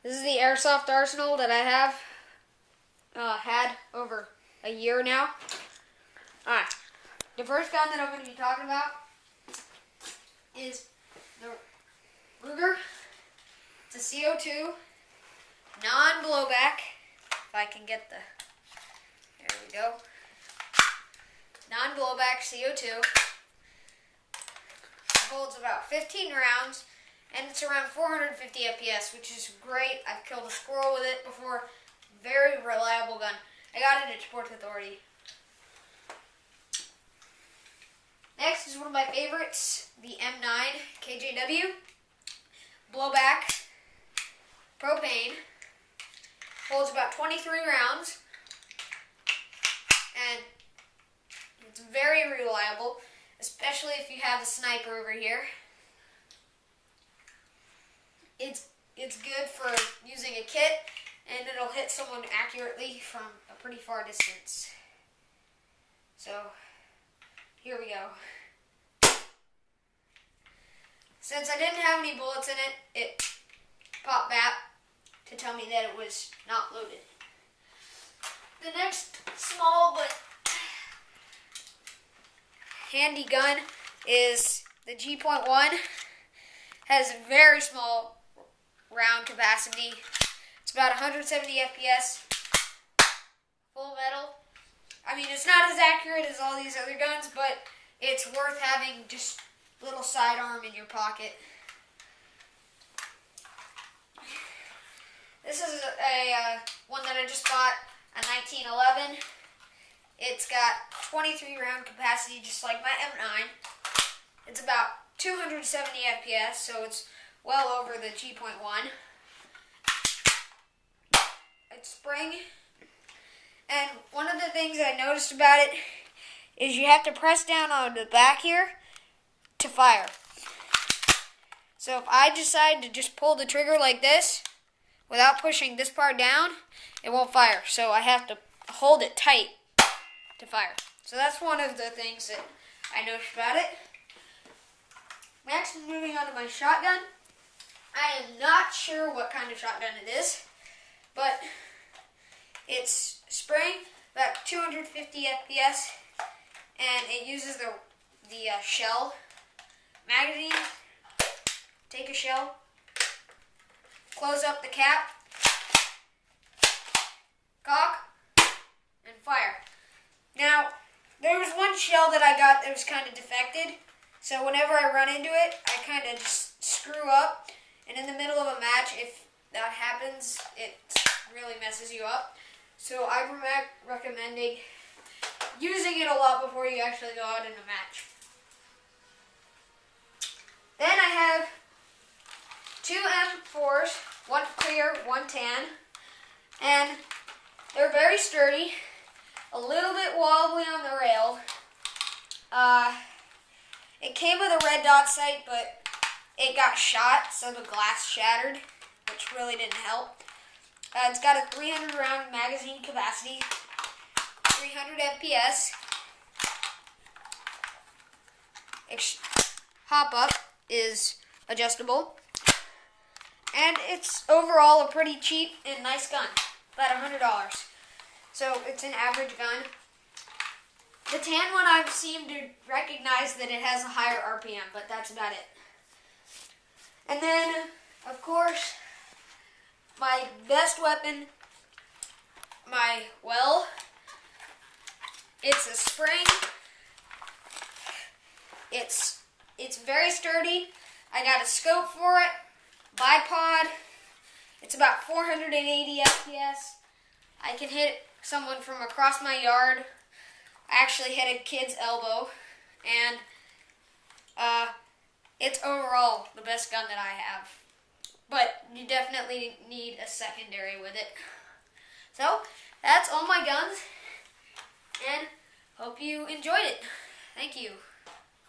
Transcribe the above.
This is the airsoft arsenal that I have had over a year now. Alright, the first gun that I'm going to be talking about is the Ruger. It's a CO2 non-blowback. If I can get the, there we go. Non-blowback CO2. It holds about 15 rounds, and it's around 450 FPS, which is great. I've killed a squirrel with it before. Very reliable gun. I got it at Sports Authority. Next is one of my favorites, the M9 KJW. Blowback, propane. Holds about 23 rounds, and it's very reliable, especially if you have a sniper over here. It's good for using a kit, and it'll hit someone accurately from a pretty far distance. So, here we go. Since I didn't have any bullets in it, it popped back to tell me that it was not loaded. The next small but handy gun is the G.1. Has a very small round capacity. It's about 170 FPS, full metal. I mean, it's not as accurate as all these other guns, but it's worth having just a little sidearm in your pocket. This is a one that I just bought, a 1911. It's got 23 round capacity, just like my M9. It's about 270 FPS, so it's well over the G.1. It's spring, and one of the things I noticed about it is you have to press down on the back here to fire. So if I decide to just pull the trigger like this, without pushing this part down, it won't fire. So I have to hold it tight to fire. So that's one of the things that I noticed about it. Next, moving on to my shotgun. I am not sure what kind of shotgun it is, but it's spring, about 250 FPS, and it uses the shell magazine. Take a shell, close up the cap, cock, and fire. Now, there was one shell that I got that was kind of defected, so whenever I run into it, I kind of just screw up, and in the middle of a match, if that happens, it really messes you up. So I'm recommending using it a lot before you actually go out in a match. Then I have two M4s, one clear, one tan, and they're very sturdy, a little bit wobbly on the rail. It came with a red dot sight, but it got shot, so the glass shattered, which really didn't help. It's got a 300 round magazine capacity, 300 FPS. Hop up is adjustable. And it's overall a pretty cheap and nice gun, about $100. So it's an average gun. The tan one I've seemed to recognize that it has a higher RPM, but that's about it. And then, of course, my best weapon, my well. It's a spring. It's very sturdy. I got a scope for it. Bipod. It's about 480 FPS. I can hit someone from across my yard. I actually hit a kid's elbow, and it's overall the best gun that I have. But you definitely need a secondary with it. So that's all my guns, and hope you enjoyed it. Thank you.